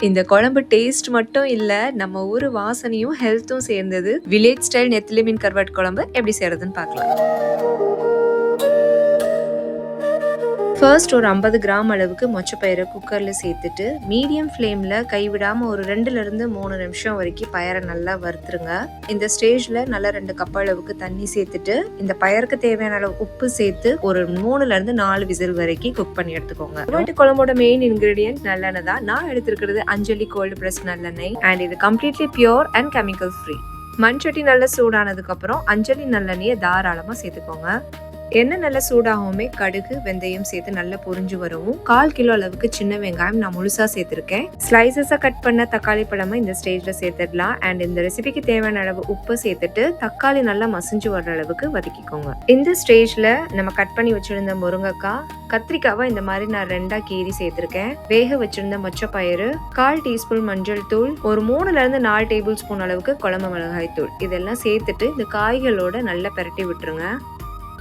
இந்த குழம்பு டேஸ்ட் மட்டும் இல்ல, நம்ம ஊரு வாசனையும் ஹெல்த்தும் சேர்ந்தது. வில்லேஜ் ஸ்டைல் நெத்திலி மீன் கருவாட்டு குழம்பு எப்படி செய்யறதுன்னு பார்க்கலாம். ஃபர்ஸ்ட் ஒரு 50 கிராம் அளவுக்கு மொச்சப்பயிரை குக்கர்ல சேர்த்துட்டு மீடியம் ஃப்ளேம்ல கைவிடாம ஒரு 2லிருந்து 3 நிமிஷம் வரைக்கும் பயரை நல்லா வறுத்துருங்க. இந்த ஸ்டேஜ்ல நல்லா 2 கப் அளவுக்கு தண்ணி சேர்த்துட்டு இந்த பயருக்கு தேவையான அளவு உப்பு சேர்த்து ஒரு 3லிருந்து 4 விசில் வரைக்கும் குக் பண்ணி எடுத்துக்கோங்க. கருவாட்டு குழம்போட மெயின் இன்கிரீடியன்ட் நல்லெண்ணெய் தான். நான் எடுத்திருக்கிறது அஞ்சலி கோல்டு பிரஸ் நல்லெண்ணெய் அண்ட் இது completely pure and chemical free. மண் சட்டி நல்லா சூடானதுக்கு அப்புறம் அஞ்சலி நல்லெண்ணெயை தாராளமா சேர்த்துக்கோங்க. எண்ணெய் நல்லா சூடாகவுமே கடுகு வெந்தயம் சேர்த்து நல்லா பொரிஞ்சு வரவும் 1/4 கிலோ அளவுக்கு சின்ன வெங்காயம் நான் முழுசா சேர்த்திருக்கேன். ஸ்லைசஸா கட் பண்ண தக்காளி பழமா இந்த ஸ்டேஜ்ல சேர்த்துடலாம். அண்ட் இந்த ரெசிபிக்கு தேவையான அளவு உப்பு சேர்த்துட்டு தக்காளி நல்லா மசிஞ்சு வர்ற அளவுக்கு வதக்கிக்கோங்க. இந்த ஸ்டேஜ்ல நம்ம கட் பண்ணி வச்சிருந்த முருங்கைக்காய், கத்திரிக்காவை இந்த மாதிரி நான் 2ஆ கீறி சேர்த்திருக்கேன். வேக வச்சிருந்த மொச்சப்பயிறு, 1/4 டீஸ்பூன் மஞ்சள் தூள், ஒரு 3லிருந்து 4 டேபிள் ஸ்பூன் அளவுக்கு குழம்பு மிளகாய் தூள் இதெல்லாம் சேர்த்துட்டு இந்த காய்களோட நல்லா பரட்டி விட்டுருங்க.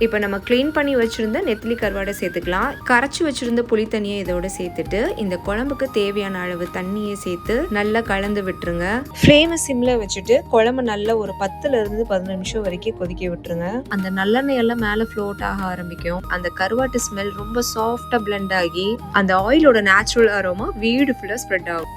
இப்போ நம்ம க்ளீன் பண்ணி வச்சிருந்த நெத்திலி கருவாடை சேர்த்துக்கலாம். கரைச்சி வச்சிருந்த புளி தண்ணியை இதோட சேர்த்துட்டு இந்த குழம்புக்கு தேவையான அளவு தண்ணியை சேர்த்து நல்லா கலந்து விட்டுருங்க. ஃப்ளேமை சிம்ல வச்சுட்டு குழம்பு நல்லா ஒரு 10லிருந்து 15 நிமிஷம் வரைக்கும் கொதிக்க விட்டுருங்க. அந்த நல்லெண்ணெய் எல்லாம் மேலே ஃப்ளோட் ஆக ஆரம்பிக்கும். அந்த கருவாட்டு ஸ்மெல் ரொம்ப சாஃப்டா பிளெண்ட் ஆகி அந்த ஆயிலோட நேச்சுரல் அரோமா வீடு ஃபுல்லா ஸ்ப்ரெட் ஆகும்.